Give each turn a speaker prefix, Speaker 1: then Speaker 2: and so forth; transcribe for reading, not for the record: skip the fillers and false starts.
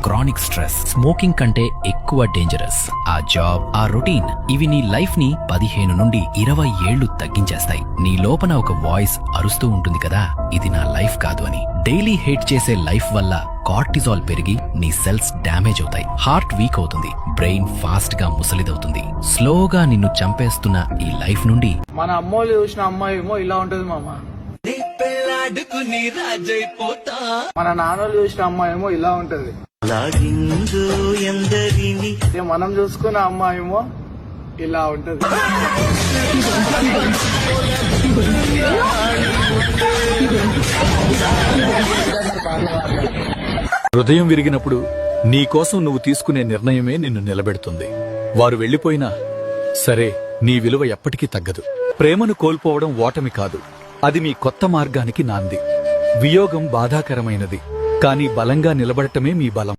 Speaker 1: Chronic stress, smoking కంటే ఎక్కువ dangerous. ఆ జాబ్, ఆ రొటీన్, ఇవి నీ లైఫ్ ని 15 నుండి 20 ఏళ్లు తగ్గించేస్తాయి. నీ లోపల ఒక వాయిస్ అరుస్తూ ఉంటుంది కదా, ఇది నా లైఫ్ కాదు అని. డైలీ హేట్ చేసే లైఫ్ వల్ల కార్టిజాల్ పెరిగి నీ సెల్స్ డ్యామేజ్ అవుతాయి. హార్ట్ వీక్ అవుతుంది, బ్రెయిన్ ఫాస్ట్ గా ముసలిదవుతుంది. స్లోగా నిన్ను చంపేస్తున్న ఈ లైఫ్ నుండి
Speaker 2: మన అమ్మోళ్ళు చూసిన అమ్మాయి ఏమో ఇలా ఉంటది మామ, మన నాన్నోళ్ళు చూసిన అమ్మాయి ఏమో ఇలా ఉంటది, మనం చూసుకున్న అమ్మాయి ఏమో ఇలా ఉంటది.
Speaker 3: హృదయం విరిగినప్పుడు నీకోసం నువ్వు తీసుకునే నిర్ణయమే నిన్ను నిలబెడుతుంది. వారు వెళ్లిపోయినా సరే, నీ విలువ ఎప్పటికీ తగ్గదు. ప్రేమను కోల్పోవడం ఓటమి కాదు, అది మీ కొత్త మార్గానికి నాంది. వియోగం బాధాకరమైనది, కానీ బలంగా నిలబడటమే మీ బలం.